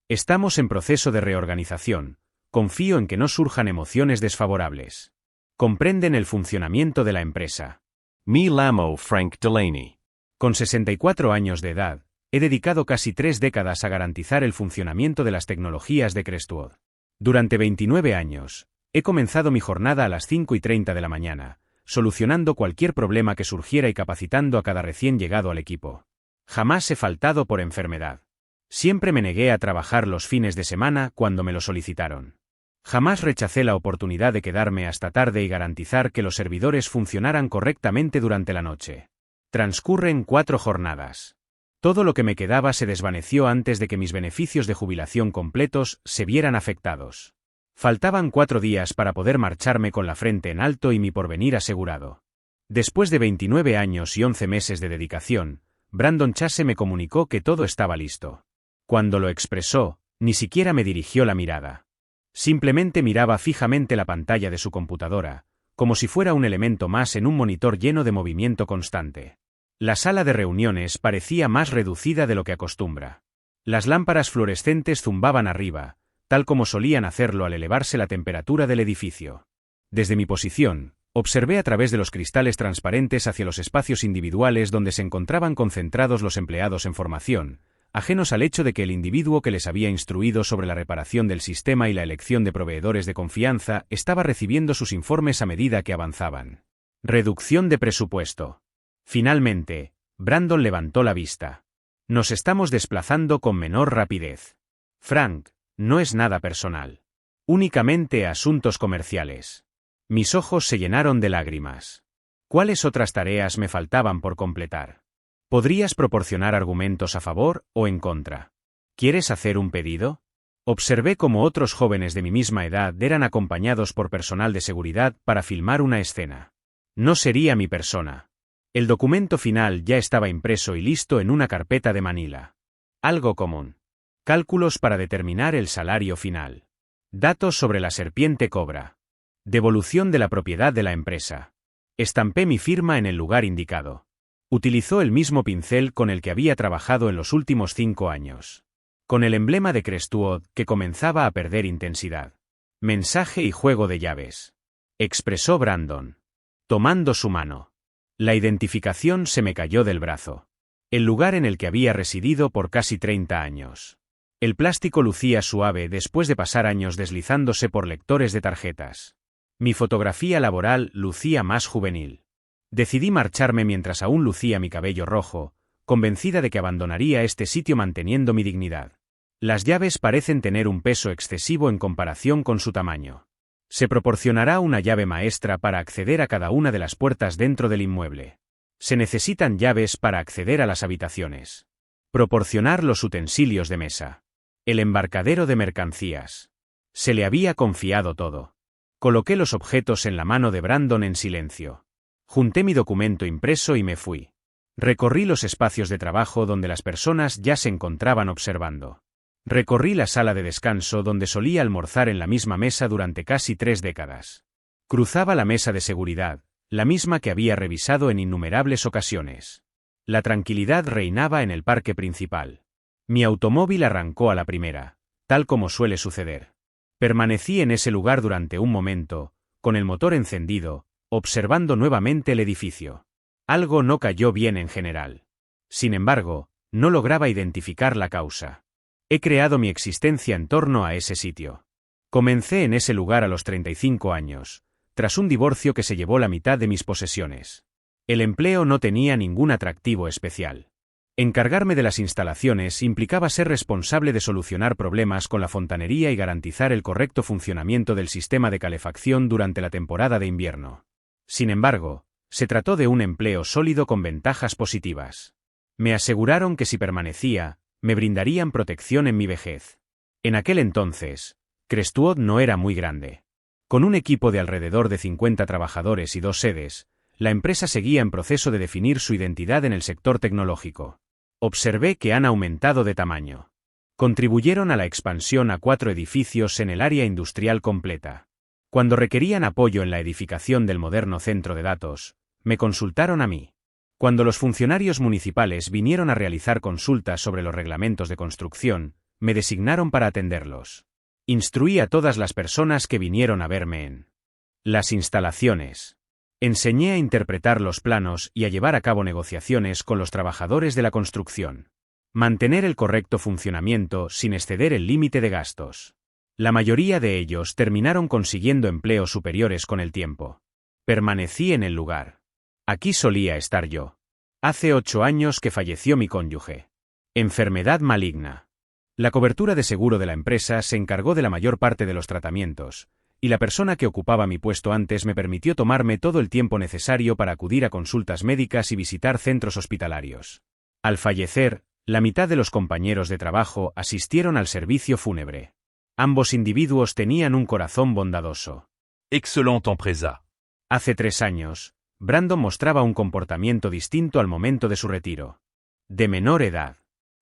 Estamos en proceso de reorganización. Confío en que no surjan emociones desfavorables. Comprenden el funcionamiento de la empresa. Me llamo Frank Delaney. Con 64 años de edad, he dedicado casi 3 décadas a garantizar el funcionamiento de las tecnologías de Crestwood. Durante 29 años, he comenzado mi jornada a las 5:30 de la mañana, solucionando cualquier problema que surgiera y capacitando a cada recién llegado al equipo. Jamás he faltado por enfermedad. Siempre me negué a trabajar los fines de semana cuando me lo solicitaron. Jamás rechacé la oportunidad de quedarme hasta tarde y garantizar que los servidores funcionaran correctamente durante la noche. Transcurren 4 jornadas. Todo lo que me quedaba se desvaneció antes de que mis beneficios de jubilación completos se vieran afectados. Faltaban 4 días para poder marcharme con la frente en alto y mi porvenir asegurado. Después de 29 años y 11 meses de dedicación, Brandon Chase me comunicó que todo estaba listo. Cuando lo expresó, ni siquiera me dirigió la mirada. Simplemente miraba fijamente la pantalla de su computadora, como si fuera un elemento más en un monitor lleno de movimiento constante. La sala de reuniones parecía más reducida de lo que acostumbra. Las lámparas fluorescentes zumbaban arriba, tal como solían hacerlo al elevarse la temperatura del edificio. Desde mi posición, observé a través de los cristales transparentes hacia los espacios individuales donde se encontraban concentrados los empleados en formación, ajenos al hecho de que el individuo que les había instruido sobre la reparación del sistema y la elección de proveedores de confianza estaba recibiendo sus informes a medida que avanzaban. Reducción de presupuesto. Finalmente, Brandon levantó la vista. Nos estamos desplazando con menor rapidez. Frank, no es nada personal. Únicamente asuntos comerciales. Mis ojos se llenaron de lágrimas. ¿Cuáles otras tareas me faltaban por completar? ¿Podrías proporcionar argumentos a favor o en contra? ¿Quieres hacer un pedido? Observé cómo otros jóvenes de mi misma edad eran acompañados por personal de seguridad para filmar una escena. No sería mi persona. El documento final ya estaba impreso y listo en una carpeta de Manila. Algo común. Cálculos para determinar el salario final. Datos sobre la serpiente cobra. Devolución de la propiedad de la empresa. Estampé mi firma en el lugar indicado. Utilizó el mismo pincel con el que había trabajado en los últimos 5 años. Con el emblema de Crestwood que comenzaba a perder intensidad. Mensaje y juego de llaves. Expresó Brandon. Tomando su mano. La identificación se me cayó del brazo. El lugar en el que había residido por casi 30 años. El plástico lucía suave después de pasar años deslizándose por lectores de tarjetas. Mi fotografía laboral lucía más juvenil. Decidí marcharme mientras aún lucía mi cabello rojo, convencida de que abandonaría este sitio manteniendo mi dignidad. Las llaves parecen tener un peso excesivo en comparación con su tamaño. Se proporcionará una llave maestra para acceder a cada una de las puertas dentro del inmueble. Se necesitan llaves para acceder a las habitaciones. Proporcionar los utensilios de mesa. El embarcadero de mercancías. Se le había confiado todo. Coloqué los objetos en la mano de Brandon en silencio. Junté mi documento impreso y me fui. Recorrí los espacios de trabajo donde las personas ya se encontraban observando. Recorrí la sala de descanso donde solía almorzar en la misma mesa durante casi 3 décadas. Cruzaba la mesa de seguridad, la misma que había revisado en innumerables ocasiones. La tranquilidad reinaba en el parque principal. Mi automóvil arrancó a la primera, tal como suele suceder. Permanecí en ese lugar durante un momento, con el motor encendido, observando nuevamente el edificio. Algo no cayó bien en general. Sin embargo, no lograba identificar la causa. He creado mi existencia en torno a ese sitio. Comencé en ese lugar a los 35 años, tras un divorcio que se llevó la mitad de mis posesiones. El empleo no tenía ningún atractivo especial. Encargarme de las instalaciones implicaba ser responsable de solucionar problemas con la fontanería y garantizar el correcto funcionamiento del sistema de calefacción durante la temporada de invierno. Sin embargo, se trató de un empleo sólido con ventajas positivas. Me aseguraron que si permanecía, me brindarían protección en mi vejez. En aquel entonces, Crestwood no era muy grande. Con un equipo de alrededor de 50 trabajadores y 2 sedes, la empresa seguía en proceso de definir su identidad en el sector tecnológico. Observé que han aumentado de tamaño. Contribuyeron a la expansión a 4 edificios en el área industrial completa. Cuando requerían apoyo en la edificación del moderno centro de datos, me consultaron a mí. Cuando los funcionarios municipales vinieron a realizar consultas sobre los reglamentos de construcción, me designaron para atenderlos. Instruí a todas las personas que vinieron a verme en las instalaciones. Enseñé a interpretar los planos y a llevar a cabo negociaciones con los trabajadores de la construcción. Mantener el correcto funcionamiento sin exceder el límite de gastos. La mayoría de ellos terminaron consiguiendo empleos superiores con el tiempo. Permanecí en el lugar. Aquí solía estar yo. Hace 8 años que falleció mi cónyuge. Enfermedad maligna. La cobertura de seguro de la empresa se encargó de la mayor parte de los tratamientos, y la persona que ocupaba mi puesto antes me permitió tomarme todo el tiempo necesario para acudir a consultas médicas y visitar centros hospitalarios. Al fallecer, la mitad de los compañeros de trabajo asistieron al servicio fúnebre. Ambos individuos tenían un corazón bondadoso. Excellente empresa. Hace 3 años, Brandon mostraba un comportamiento distinto al momento de su retiro. De menor edad.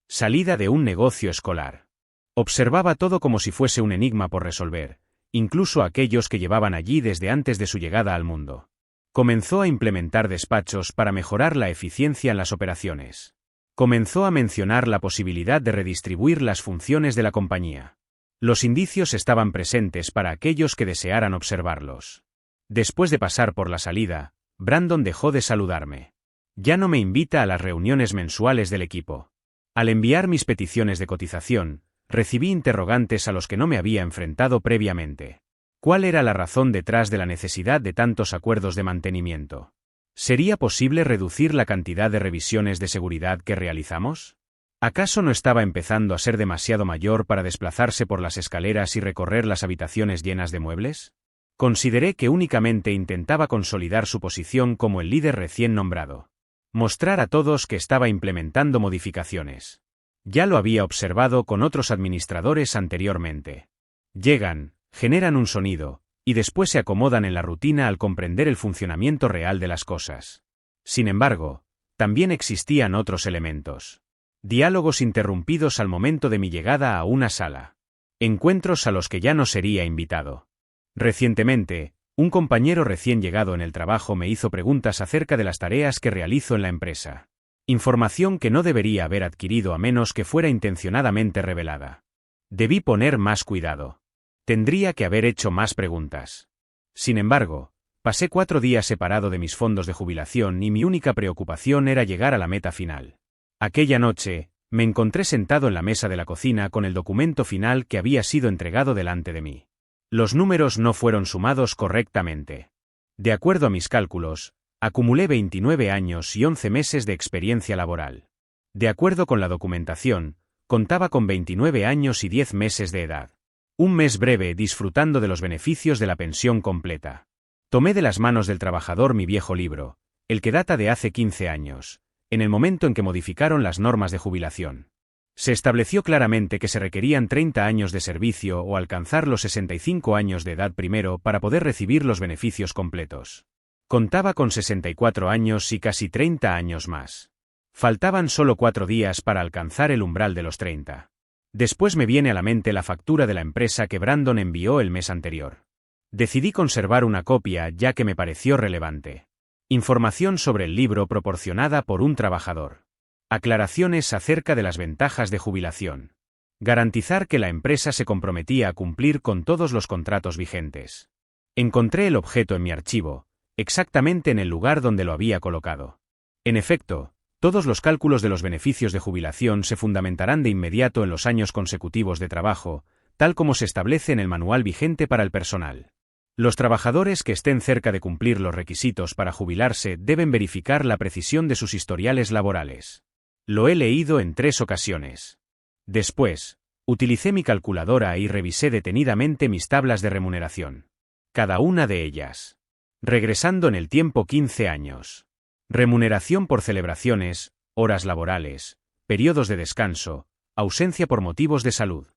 Salida de un negocio escolar. Observaba todo como si fuese un enigma por resolver, incluso aquellos que llevaban allí desde antes de su llegada al mundo. Comenzó a implementar despachos para mejorar la eficiencia en las operaciones. Comenzó a mencionar la posibilidad de redistribuir las funciones de la compañía. Los indicios estaban presentes para aquellos que desearan observarlos. Después de pasar por la salida, Brandon dejó de saludarme. Ya no me invita a las reuniones mensuales del equipo. Al enviar mis peticiones de cotización, recibí interrogantes a los que no me había enfrentado previamente. ¿Cuál era la razón detrás de la necesidad de tantos acuerdos de mantenimiento? ¿Sería posible reducir la cantidad de revisiones de seguridad que realizamos? ¿Acaso no estaba empezando a ser demasiado mayor para desplazarse por las escaleras y recorrer las habitaciones llenas de muebles? Consideré que únicamente intentaba consolidar su posición como el líder recién nombrado. Mostrar a todos que estaba implementando modificaciones. Ya lo había observado con otros administradores anteriormente. Llegan, generan un sonido, y después se acomodan en la rutina al comprender el funcionamiento real de las cosas. Sin embargo, también existían otros elementos. Diálogos interrumpidos al momento de mi llegada a una sala. Encuentros a los que ya no sería invitado. Recientemente, un compañero recién llegado en el trabajo me hizo preguntas acerca de las tareas que realizo en la empresa. Información que no debería haber adquirido a menos que fuera intencionadamente revelada. Debí poner más cuidado. Tendría que haber hecho más preguntas. Sin embargo, pasé 4 días separado de mis fondos de jubilación y mi única preocupación era llegar a la meta final. Aquella noche, me encontré sentado en la mesa de la cocina con el documento final que había sido entregado delante de mí. Los números no fueron sumados correctamente. De acuerdo a mis cálculos, acumulé 29 años y 11 meses de experiencia laboral. De acuerdo con la documentación, contaba con 29 años y 10 meses de edad. Un mes breve disfrutando de los beneficios de la pensión completa. Tomé de las manos del trabajador mi viejo libro, el que data de hace 15 años, en el momento en que modificaron las normas de jubilación. Se estableció claramente que se requerían 30 años de servicio o alcanzar los 65 años de edad primero para poder recibir los beneficios completos. Contaba con 64 años y casi 30 años más. Faltaban solo 4 días para alcanzar el umbral de los 30. Después me viene a la mente la factura de la empresa que Brandon envió el mes anterior. Decidí conservar una copia ya que me pareció relevante. Información sobre el libro proporcionada por un trabajador. Aclaraciones acerca de las ventajas de jubilación. Garantizar que la empresa se comprometía a cumplir con todos los contratos vigentes. Encontré el objeto en mi archivo, exactamente en el lugar donde lo había colocado. En efecto, todos los cálculos de los beneficios de jubilación se fundamentarán de inmediato en los años consecutivos de trabajo, tal como se establece en el manual vigente para el personal. Los trabajadores que estén cerca de cumplir los requisitos para jubilarse deben verificar la precisión de sus historiales laborales. Lo he leído en 3 ocasiones. Después, utilicé mi calculadora y revisé detenidamente mis tablas de remuneración. Cada una de ellas. Regresando en el tiempo 15 años. Remuneración por celebraciones, horas laborales, periodos de descanso, ausencia por motivos de salud.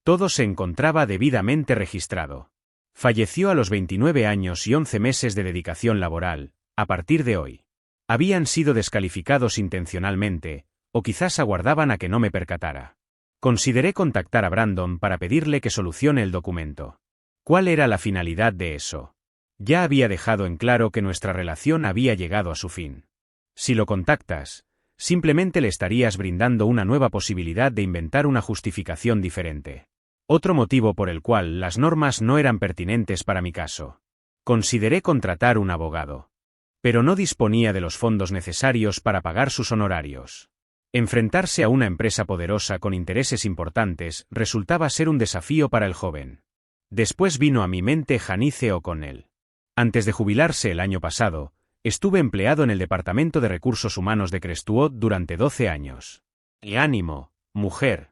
Todo se encontraba debidamente registrado. Falleció a los 29 años y 11 meses de dedicación laboral, a partir de hoy. Habían sido descalificados intencionalmente, o quizás aguardaban a que no me percatara. Consideré contactar a Brandon para pedirle que solucione el documento. ¿Cuál era la finalidad de eso? Ya había dejado en claro que nuestra relación había llegado a su fin. Si lo contactas, Simplemente le estarías brindando una nueva posibilidad de inventar una justificación diferente. Otro motivo por el cual las normas no eran pertinentes para mi caso. Consideré contratar un abogado. Pero no disponía de los fondos necesarios para pagar sus honorarios. Enfrentarse a una empresa poderosa con intereses importantes resultaba ser un desafío para el joven. Después vino a mi mente Janice O'Connell. Antes de jubilarse el año pasado, estuve empleado en el Departamento de Recursos Humanos de Crestwood durante 12 años. Y ánimo, mujer.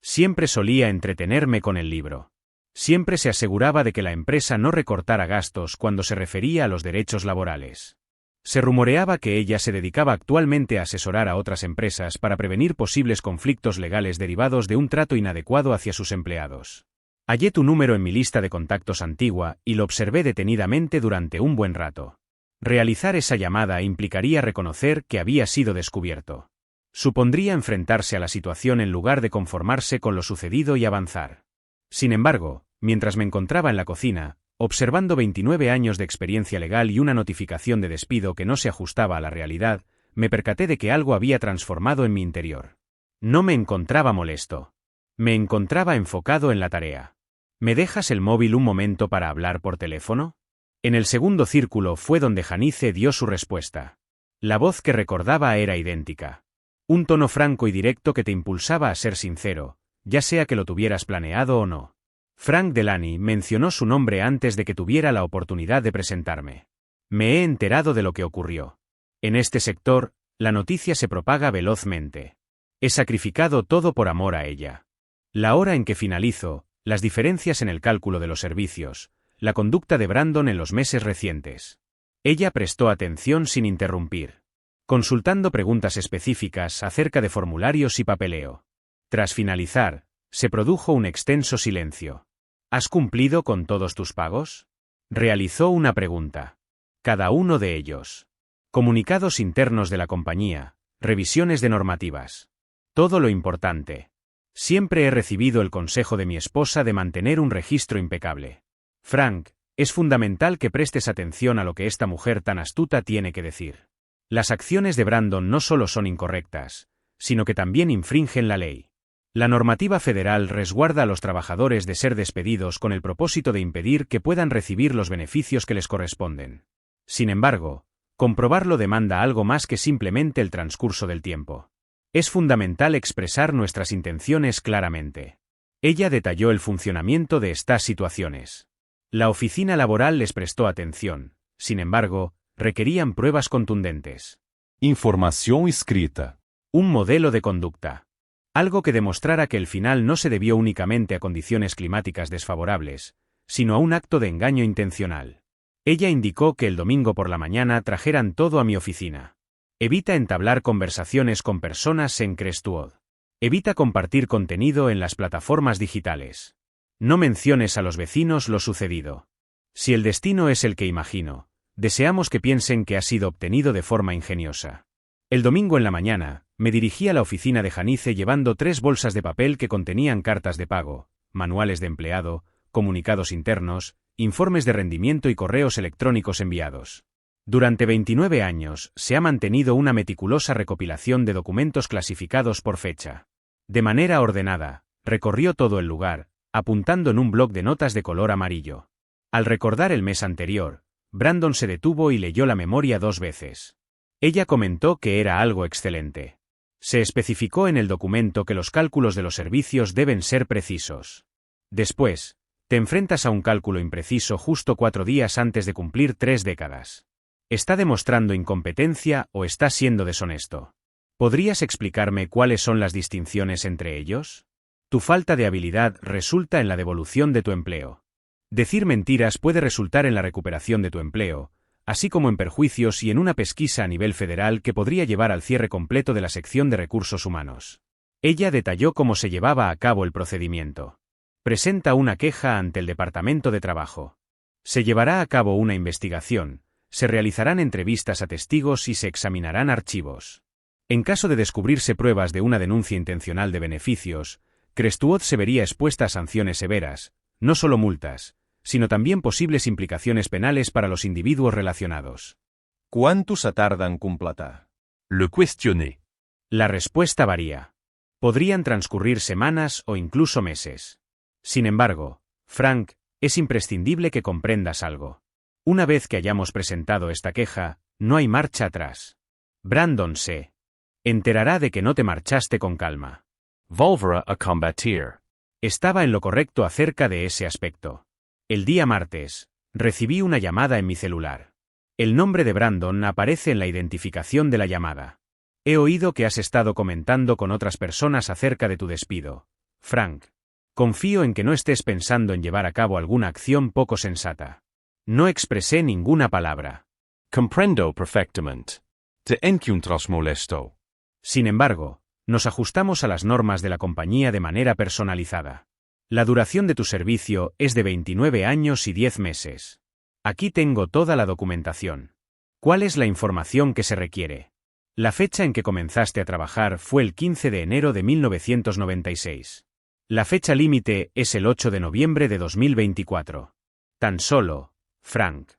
Siempre solía entretenerme con el libro. Siempre se aseguraba de que la empresa no recortara gastos cuando se refería a los derechos laborales. Se rumoreaba que ella se dedicaba actualmente a asesorar a otras empresas para prevenir posibles conflictos legales derivados de un trato inadecuado hacia sus empleados. Hallé tu número en mi lista de contactos antigua y lo observé detenidamente durante un buen rato. Realizar esa llamada implicaría reconocer que había sido descubierto. Supondría enfrentarse a la situación en lugar de conformarse con lo sucedido y avanzar. Sin embargo, mientras me encontraba en la cocina, observando 29 años de experiencia legal y una notificación de despido que no se ajustaba a la realidad, me percaté de que algo había transformado en mi interior. No me encontraba molesto. Me encontraba enfocado en la tarea. ¿Me dejas el móvil un momento para hablar por teléfono? En el segundo círculo fue donde Janice dio su respuesta. La voz que recordaba era idéntica. Un tono franco y directo que te impulsaba a ser sincero, ya sea que lo tuvieras planeado o no. Frank Delaney mencionó su nombre antes de que tuviera la oportunidad de presentarme. Me he enterado de lo que ocurrió. En este sector, la noticia se propaga velozmente. He sacrificado todo por amor a ella. La hora en que finalizo, las diferencias en el cálculo de los servicios, la conducta de Brandon en los meses recientes. Ella prestó atención sin interrumpir, consultando preguntas específicas acerca de formularios y papeleo. Tras finalizar, se produjo un extenso silencio. ¿Has cumplido con todos tus pagos? Realizó una pregunta. Cada uno de ellos. Comunicados internos de la compañía, revisiones de normativas. Todo lo importante. Siempre he recibido el consejo de mi esposa de mantener un registro impecable. Frank, es fundamental que prestes atención a lo que esta mujer tan astuta tiene que decir. Las acciones de Brandon no solo son incorrectas, sino que también infringen la ley. La normativa federal resguarda a los trabajadores de ser despedidos con el propósito de impedir que puedan recibir los beneficios que les corresponden. Sin embargo, comprobarlo demanda algo más que simplemente el transcurso del tiempo. Es fundamental expresar nuestras intenciones claramente. Ella detalló el funcionamiento de estas situaciones. La oficina laboral les prestó atención, sin embargo, requerían pruebas contundentes. Información escrita. Un modelo de conducta. Algo que demostrara que el final no se debió únicamente a condiciones climáticas desfavorables, sino a un acto de engaño intencional. Ella indicó que el domingo por la mañana trajeran todo a mi oficina. Evita entablar conversaciones con personas en Crestwood. Evita compartir contenido en las plataformas digitales. No menciones a los vecinos lo sucedido. Si el destino es el que imagino, deseamos que piensen que ha sido obtenido de forma ingeniosa. El domingo en la mañana, me dirigí a la oficina de Janice llevando 3 bolsas de papel que contenían cartas de pago, manuales de empleado, comunicados internos, informes de rendimiento y correos electrónicos enviados. Durante 29 años, se ha mantenido una meticulosa recopilación de documentos clasificados por fecha. De manera ordenada, recorrió todo el lugar, apuntando en un bloc de notas de color amarillo. Al recordar el mes anterior, Brandon se detuvo y leyó la memoria 2 veces. Ella comentó que era algo excelente. Se especificó en el documento que los cálculos de los servicios deben ser precisos. Después, te enfrentas a un cálculo impreciso justo 4 días antes de cumplir 3 décadas. ¿Está demostrando incompetencia o está siendo deshonesto? ¿Podrías explicarme cuáles son las distinciones entre ellos? Tu falta de habilidad resulta en la devolución de tu empleo. Decir mentiras puede resultar en la recuperación de tu empleo, así como en perjuicios y en una pesquisa a nivel federal que podría llevar al cierre completo de la sección de recursos humanos. Ella detalló cómo se llevaba a cabo el procedimiento. Presenta una queja ante el Departamento de Trabajo. Se llevará a cabo una investigación, se realizarán entrevistas a testigos y se examinarán archivos. En caso de descubrirse pruebas de una denuncia intencional de beneficios, Crestwood se vería expuesta a sanciones severas, no solo multas, sino también posibles implicaciones penales para los individuos relacionados. Quanto se tarda en completar? Le questionné. La respuesta varía. Podrían transcurrir semanas o incluso meses. Sin embargo, Frank, es imprescindible que comprendas algo. Una vez que hayamos presentado esta queja, no hay marcha atrás. Brandon se enterará de que no te marchaste con calma. Volverá a combatir. Estaba en lo correcto acerca de ese aspecto. El día martes, recibí una llamada en mi celular. El nombre de Brandon aparece en la identificación de la llamada. He oído que has estado comentando con otras personas acerca de tu despido, Frank. Confío en que no estés pensando en llevar a cabo alguna acción poco sensata. No expresé ninguna palabra. Comprendo perfectamente. Te encuentras molesto. Sin embargo, nos ajustamos a las normas de la compañía de manera personalizada. La duración de tu servicio es de 29 años y 10 meses. Aquí tengo toda la documentación. ¿Cuál es la información que se requiere? La fecha en que comenzaste a trabajar fue el 15 de enero de 1996. La fecha límite es el 8 de noviembre de 2024. Tan solo, Frank.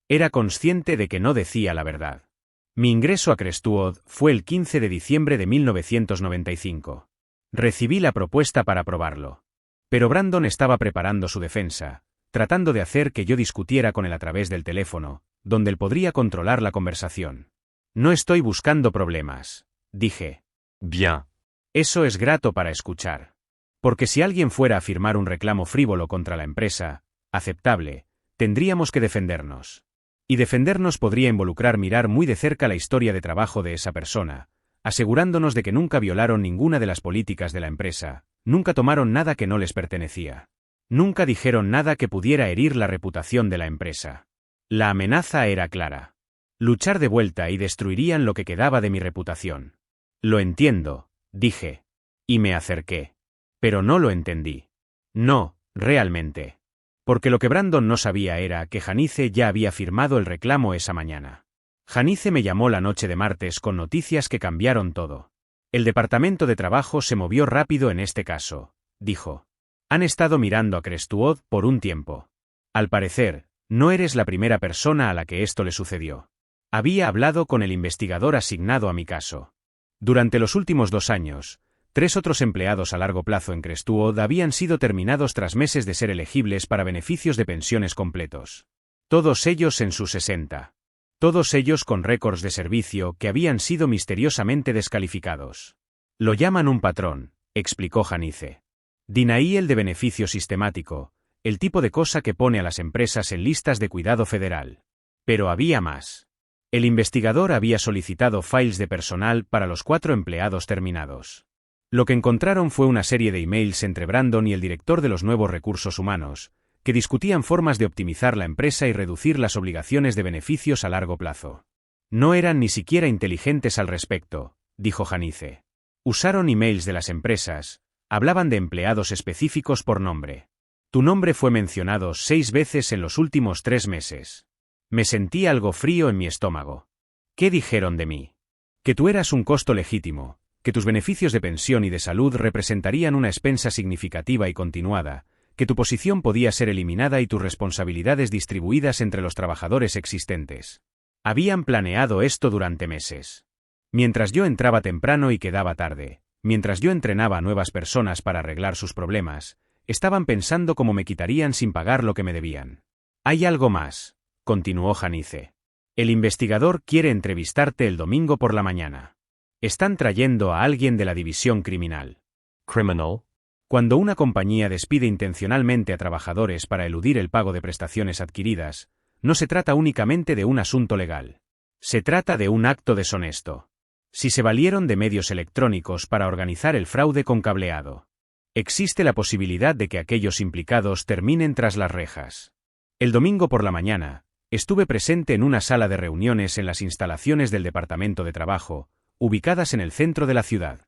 Era consciente de que no decía la verdad. Mi ingreso a Crestwood fue el 15 de diciembre de 1995. Recibí la propuesta para probarlo. Pero Brandon estaba preparando su defensa, tratando de hacer que yo discutiera con él a través del teléfono, donde él podría controlar la conversación. No estoy buscando problemas, dije. Bien. Eso es grato para escuchar. Porque si alguien fuera a firmar un reclamo frívolo contra la empresa, aceptable, tendríamos que defendernos. Y defendernos podría involucrar mirar muy de cerca la historia de trabajo de esa persona, asegurándonos de que nunca violaron ninguna de las políticas de la empresa, nunca tomaron nada que no les pertenecía. Nunca dijeron nada que pudiera herir la reputación de la empresa. La amenaza era clara. Luchar de vuelta y destruirían lo que quedaba de mi reputación. Lo entiendo, dije. Y me acerqué. Pero no lo entendí. No, realmente. Porque lo que Brandon no sabía era que Janice ya había firmado el reclamo esa mañana. Janice me llamó la noche de martes con noticias que cambiaron todo. El departamento de trabajo se movió rápido en este caso, dijo. Han estado mirando a Crestwood por un tiempo. Al parecer, no eres la primera persona a la que esto le sucedió. Había hablado con el investigador asignado a mi caso. Durante los últimos 2 años, 3 otros empleados a largo plazo en Crestwood habían sido terminados tras meses de ser elegibles para beneficios de pensiones completos. Todos ellos en sus 60. Todos ellos con récords de servicio que habían sido misteriosamente descalificados. Lo llaman un patrón, explicó Janice. Denial de beneficio sistemático, el tipo de cosa que pone a las empresas en listas de cuidado federal. Pero había más. El investigador había solicitado files de personal para los 4 empleados terminados. Lo que encontraron fue una serie de emails entre Brandon y el director de los nuevos recursos humanos, que discutían formas de optimizar la empresa y reducir las obligaciones de beneficios a largo plazo. No eran ni siquiera inteligentes al respecto, dijo Janice. Usaron emails de las empresas, hablaban de empleados específicos por nombre. Tu nombre fue mencionado 6 veces en los últimos 3 meses. Me sentí algo frío en mi estómago. ¿Qué dijeron de mí? Que tú eras un costo legítimo, que tus beneficios de pensión y de salud representarían una expensa significativa y continuada, que tu posición podía ser eliminada y tus responsabilidades distribuidas entre los trabajadores existentes. Habían planeado esto durante meses. Mientras yo entraba temprano y quedaba tarde, mientras yo entrenaba a nuevas personas para arreglar sus problemas, estaban pensando cómo me quitarían sin pagar lo que me debían. Hay algo más, continuó Janice. El investigador quiere entrevistarte el domingo por la mañana. Están trayendo a alguien de la división criminal. Criminal. Cuando una compañía despide intencionalmente a trabajadores para eludir el pago de prestaciones adquiridas, no se trata únicamente de un asunto legal. Se trata de un acto deshonesto. Si se valieron de medios electrónicos para organizar el fraude con cableado, existe la posibilidad de que aquellos implicados terminen tras las rejas. El domingo por la mañana, estuve presente en una sala de reuniones en las instalaciones del Departamento de Trabajo, ubicadas en el centro de la ciudad.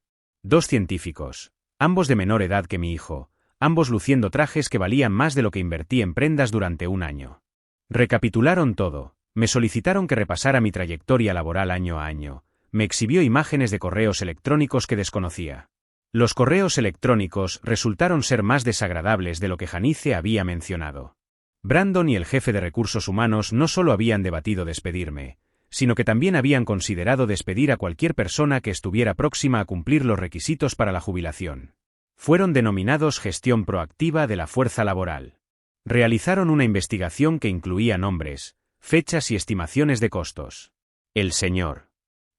2 científicos, ambos de menor edad que mi hijo, ambos luciendo trajes que valían más de lo que invertí en prendas durante 1 año. Recapitularon todo, me solicitaron que repasara mi trayectoria laboral año a año, me exhibió imágenes de correos electrónicos que desconocía. Los correos electrónicos resultaron ser más desagradables de lo que Janice había mencionado. Brandon y el jefe de recursos humanos no solo habían debatido despedirme, sino que también habían considerado despedir a cualquier persona que estuviera próxima a cumplir los requisitos para la jubilación. Fueron denominados gestión proactiva de la fuerza laboral. Realizaron una investigación que incluía nombres, fechas y estimaciones de costos. El Sr.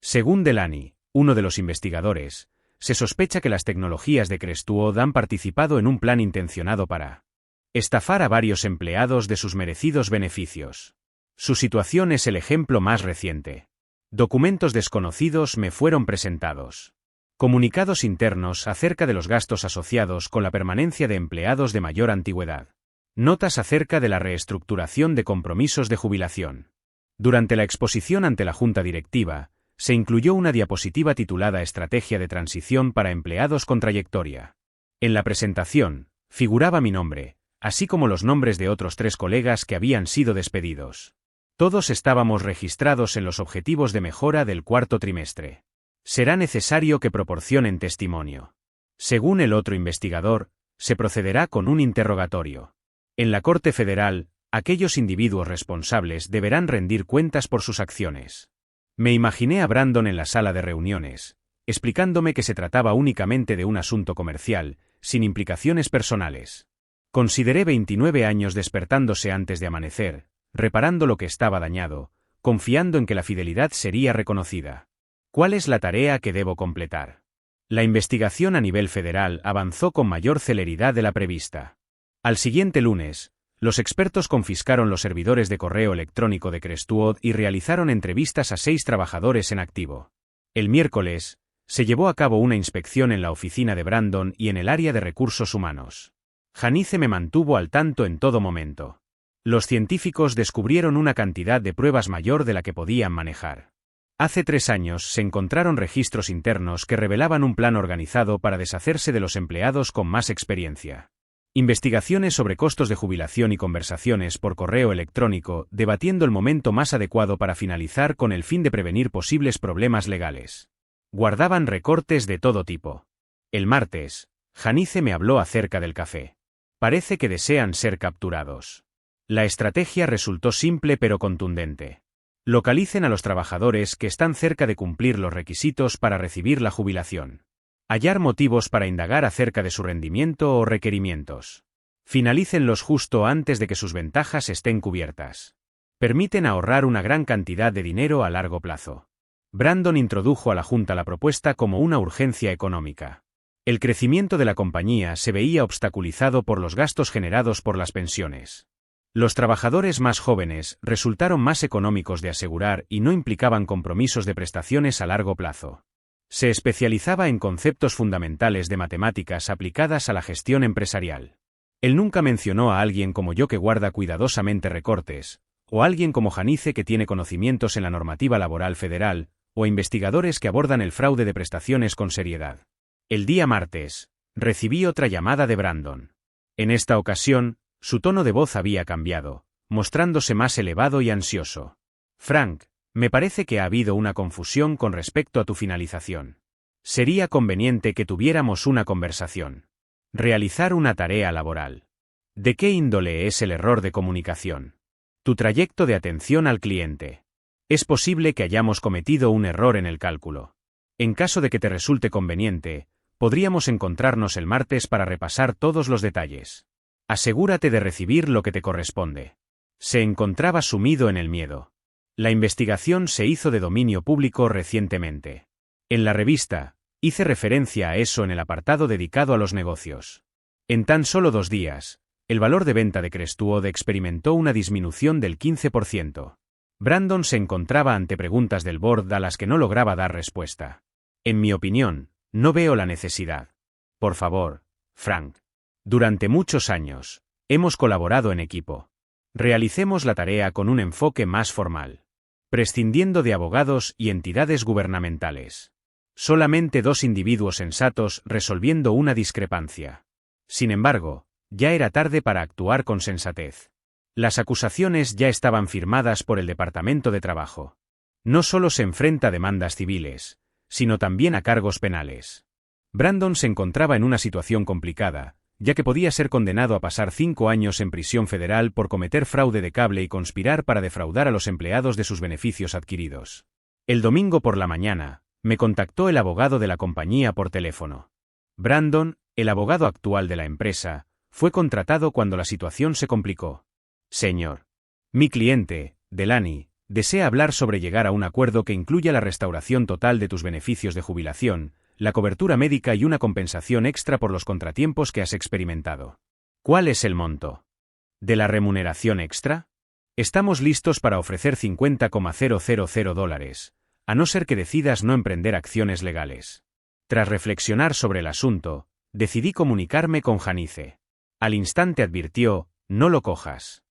Según Delany, uno de los investigadores, se sospecha que las tecnologías de Crestwood han participado en un plan intencionado para estafar a varios empleados de sus merecidos beneficios. Su situación es el ejemplo más reciente. Documentos desconocidos me fueron presentados. Comunicados internos acerca de los gastos asociados con la permanencia de empleados de mayor antigüedad. Notas acerca de la reestructuración de compromisos de jubilación. Durante la exposición ante la Junta Directiva, se incluyó una diapositiva titulada Estrategia de transición para empleados con trayectoria. En la presentación, figuraba mi nombre, así como los nombres de otros 3 colegas que habían sido despedidos. Todos estábamos registrados en los objetivos de mejora del cuarto trimestre. Será necesario que proporcionen testimonio. Según el otro investigador, se procederá con un interrogatorio. En la Corte Federal, aquellos individuos responsables deberán rendir cuentas por sus acciones. Me imaginé a Brandon en la sala de reuniones, explicándome que se trataba únicamente de un asunto comercial, sin implicaciones personales. Consideré 29 años despertándose antes de amanecer, reparando lo que estaba dañado, confiando en que la fidelidad sería reconocida. ¿Cuál es la tarea que debo completar? La investigación a nivel federal avanzó con mayor celeridad de la prevista. Al siguiente lunes, los expertos confiscaron los servidores de correo electrónico de Crestwood y realizaron entrevistas a 6 trabajadores en activo. El miércoles, se llevó a cabo una inspección en la oficina de Brandon y en el área de recursos humanos. Janice me mantuvo al tanto en todo momento. Los científicos descubrieron una cantidad de pruebas mayor de la que podían manejar. Hace 3 años se encontraron registros internos que revelaban un plan organizado para deshacerse de los empleados con más experiencia. Investigaciones sobre costos de jubilación y conversaciones por correo electrónico, debatiendo el momento más adecuado para finalizar con el fin de prevenir posibles problemas legales. Guardaban recortes de todo tipo. El martes, Janice me habló acerca del café. Parece que desean ser capturados. La estrategia resultó simple pero contundente. Localicen a los trabajadores que están cerca de cumplir los requisitos para recibir la jubilación. Hallar motivos para indagar acerca de su rendimiento o requerimientos. Finalícenlos justo antes de que sus ventajas estén cubiertas. Permiten ahorrar una gran cantidad de dinero a largo plazo. Brandon introdujo a la Junta la propuesta como una urgencia económica. El crecimiento de la compañía se veía obstaculizado por los gastos generados por las pensiones. Los trabajadores más jóvenes resultaron más económicos de asegurar y no implicaban compromisos de prestaciones a largo plazo. Se especializaba en conceptos fundamentales de matemáticas aplicadas a la gestión empresarial. Él nunca mencionó a alguien como yo que guarda cuidadosamente recortes, o a alguien como Janice que tiene conocimientos en la normativa laboral federal, o investigadores que abordan el fraude de prestaciones con seriedad. El día martes, recibí otra llamada de Brandon. En esta ocasión, su tono de voz había cambiado, mostrándose más elevado y ansioso. Frank, me parece que ha habido una confusión con respecto a tu finalización. Sería conveniente que tuviéramos una conversación. Realizar una tarea laboral. ¿De qué índole es el error de comunicación? Tu trayecto de atención al cliente. Es posible que hayamos cometido un error en el cálculo. En caso de que te resulte conveniente, podríamos encontrarnos el martes para repasar todos los detalles. Asegúrate de recibir lo que te corresponde. Se encontraba sumido en el miedo. La investigación se hizo de dominio público recientemente. En la revista, hice referencia a eso en el apartado dedicado a los negocios. En tan solo 2 días, el valor de venta de Crestwood experimentó una disminución del 15%. Brandon se encontraba ante preguntas del board a las que no lograba dar respuesta. En mi opinión, no veo la necesidad. Por favor, Frank. Durante muchos años, hemos colaborado en equipo. Realicemos la tarea con un enfoque más formal. Prescindiendo de abogados y entidades gubernamentales. Solamente 2 individuos sensatos resolviendo una discrepancia. Sin embargo, ya era tarde para actuar con sensatez. Las acusaciones ya estaban firmadas por el Departamento de Trabajo. No solo se enfrenta a demandas civiles, sino también a cargos penales. Brandon se encontraba en una situación complicada, ya que podía ser condenado a pasar 5 años en prisión federal por cometer fraude de cable y conspirar para defraudar a los empleados de sus beneficios adquiridos. El domingo por la mañana, me contactó el abogado de la compañía por teléfono. Brandon, el abogado actual de la empresa, fue contratado cuando la situación se complicó. Señor. Mi cliente, Delaney, desea hablar sobre llegar a un acuerdo que incluya la restauración total de tus beneficios de jubilación, la cobertura médica y una compensación extra por los contratiempos que has experimentado. ¿Cuál es el monto de la remuneración extra? Estamos listos para ofrecer $50,000, a no ser que decidas no emprender acciones legales. Tras reflexionar sobre el asunto, decidí comunicarme con Janice. Al instante advirtió, no lo cojas.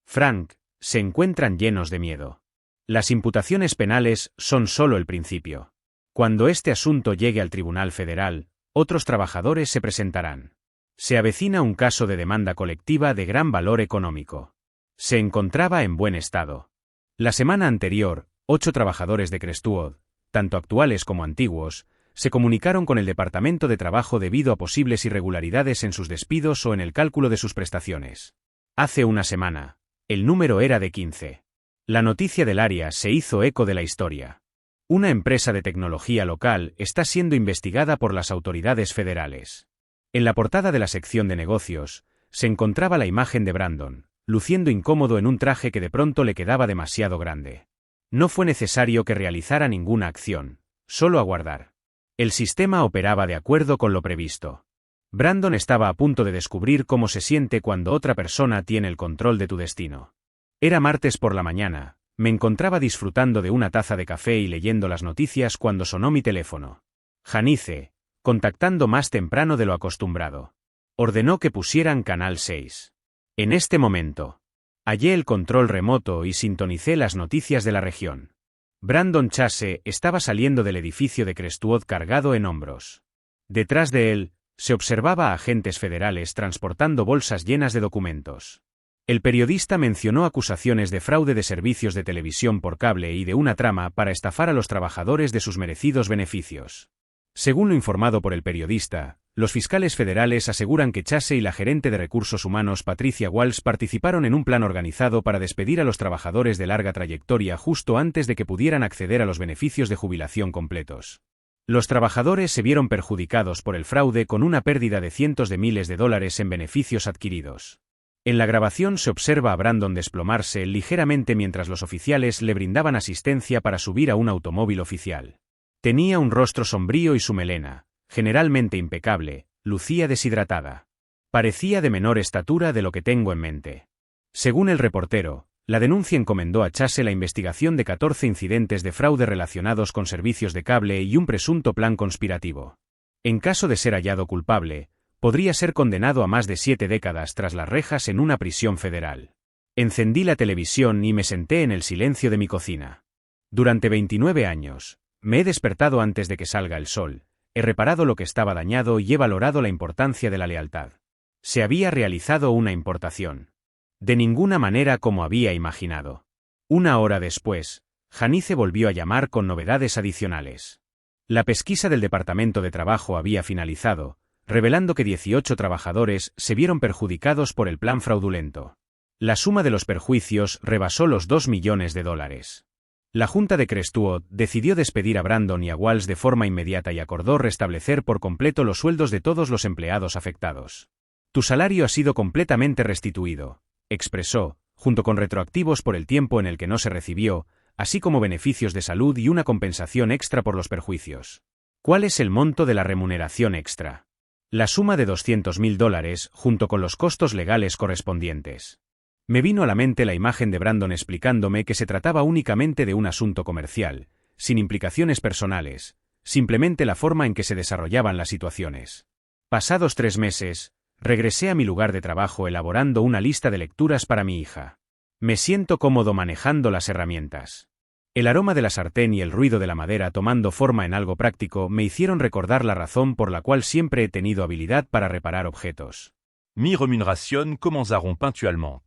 Frank, se encuentran llenos de miedo. Las imputaciones penales son solo el principio. Cuando este asunto llegue al Tribunal Federal, otros trabajadores se presentarán. Se avecina un caso de demanda colectiva de gran valor económico. Se encontraba en buen estado. La semana anterior, 8 trabajadores de Crestwood, tanto actuales como antiguos, se comunicaron con el Departamento de Trabajo debido a posibles irregularidades en sus despidos o en el cálculo de sus prestaciones. Hace una semana, el número era de 15. La noticia del área se hizo eco de la historia. Una empresa de tecnología local está siendo investigada por las autoridades federales. En la portada de la sección de negocios, se encontraba la imagen de Brandon, luciendo incómodo en un traje que de pronto le quedaba demasiado grande. No fue necesario que realizara ninguna acción, solo aguardar. El sistema operaba de acuerdo con lo previsto. Brandon estaba a punto de descubrir cómo se siente cuando otra persona tiene el control de tu destino. Era martes por la mañana. Me encontraba disfrutando de una taza de café y leyendo las noticias cuando sonó mi teléfono. Janice, contactando más temprano de lo acostumbrado. Ordenó que pusieran Canal 6. En este momento, hallé el control remoto y sintonicé las noticias de la región. Brandon Chase estaba saliendo del edificio de Crestwood cargado en hombros. Detrás de él, se observaba a agentes federales transportando bolsas llenas de documentos. El periodista mencionó acusaciones de fraude de servicios de televisión por cable y de una trama para estafar a los trabajadores de sus merecidos beneficios. Según lo informado por el periodista, los fiscales federales aseguran que Chase y la gerente de recursos humanos Patricia Walsh participaron en un plan organizado para despedir a los trabajadores de larga trayectoria justo antes de que pudieran acceder a los beneficios de jubilación completos. Los trabajadores se vieron perjudicados por el fraude con una pérdida de cientos de miles de dólares en beneficios adquiridos. En la grabación se observa a Brandon desplomarse ligeramente mientras los oficiales le brindaban asistencia para subir a un automóvil oficial. Tenía un rostro sombrío y su melena, generalmente impecable, lucía deshidratada. Parecía de menor estatura de lo que tengo en mente. Según el reportero, la denuncia encomendó a Chase la investigación de 14 incidentes de fraude relacionados con servicios de cable y un presunto plan conspirativo. En caso de ser hallado culpable, podría ser condenado a más de 7 décadas tras las rejas en una prisión federal. Encendí la televisión y me senté en el silencio de mi cocina. Durante 29 años, me he despertado antes de que salga el sol, he reparado lo que estaba dañado y he valorado la importancia de la lealtad. Se había realizado una importación. De ninguna manera como había imaginado. Una hora después, Janice volvió a llamar con novedades adicionales. La pesquisa del Departamento de Trabajo había finalizado, revelando que 18 trabajadores se vieron perjudicados por el plan fraudulento. La suma de los perjuicios rebasó los $2 millones. La Junta de Crestwood decidió despedir a Brandon y a Walsh de forma inmediata y acordó restablecer por completo los sueldos de todos los empleados afectados. Tu salario ha sido completamente restituido, expresó, junto con retroactivos por el tiempo en el que no se recibió, así como beneficios de salud y una compensación extra por los perjuicios. ¿Cuál es el monto de la remuneración extra? La suma de $200,000 junto con los costos legales correspondientes. Me vino a la mente la imagen de Brandon explicándome que se trataba únicamente de un asunto comercial, sin implicaciones personales, simplemente la forma en que se desarrollaban las situaciones. Pasados 3 meses, regresé a mi lugar de trabajo elaborando una lista de lecturas para mi hija. Me siento cómodo manejando las herramientas. El aroma de la sartén y el ruido de la madera tomando forma en algo práctico me hicieron recordar la razón por la cual siempre he tenido habilidad para reparar objetos. Mi rémunération commenceront punctuellement.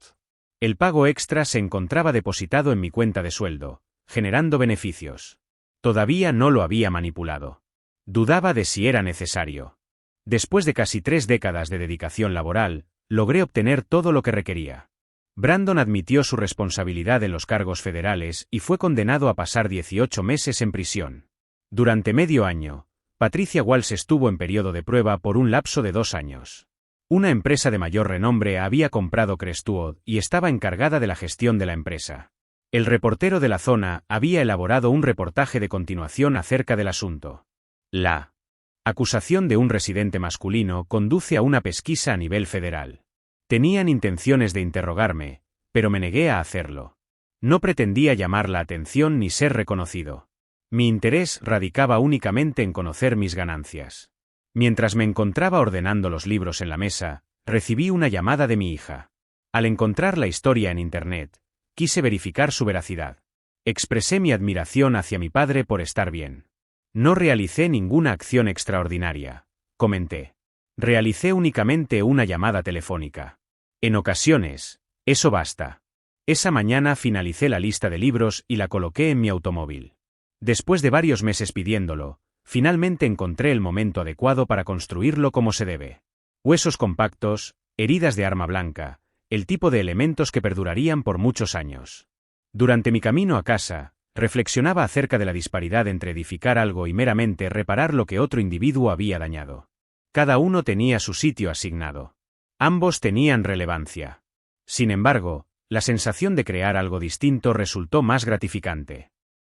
El pago extra se encontraba depositado en mi cuenta de sueldo, generando beneficios. Todavía no lo había manipulado. Dudaba de si era necesario. Después de casi 3 décadas de dedicación laboral, logré obtener todo lo que requería. Brandon admitió su responsabilidad en los cargos federales y fue condenado a pasar 18 meses en prisión. Durante medio año, Patricia Walsh estuvo en periodo de prueba por un lapso de 2 años. Una empresa de mayor renombre había comprado Crestwood y estaba encargada de la gestión de la empresa. El reportero de la zona había elaborado un reportaje de continuación acerca del asunto. La acusación de un residente masculino conduce a una pesquisa a nivel federal. Tenían intenciones de interrogarme, pero me negué a hacerlo. No pretendía llamar la atención ni ser reconocido. Mi interés radicaba únicamente en conocer mis ganancias. Mientras me encontraba ordenando los libros en la mesa, recibí una llamada de mi hija. Al encontrar la historia en Internet, quise verificar su veracidad. Expresé mi admiración hacia mi padre por estar bien. No realicé ninguna acción extraordinaria, comenté. Realicé únicamente una llamada telefónica. En ocasiones, eso basta. Esa mañana finalicé la lista de libros y la coloqué en mi automóvil. Después de varios meses pidiéndolo, finalmente encontré el momento adecuado para construirlo como se debe. Huesos compactos, heridas de arma blanca, el tipo de elementos que perdurarían por muchos años. Durante mi camino a casa, reflexionaba acerca de la disparidad entre edificar algo y meramente reparar lo que otro individuo había dañado. Cada uno tenía su sitio asignado. Ambos tenían relevancia. Sin embargo, la sensación de crear algo distinto resultó más gratificante.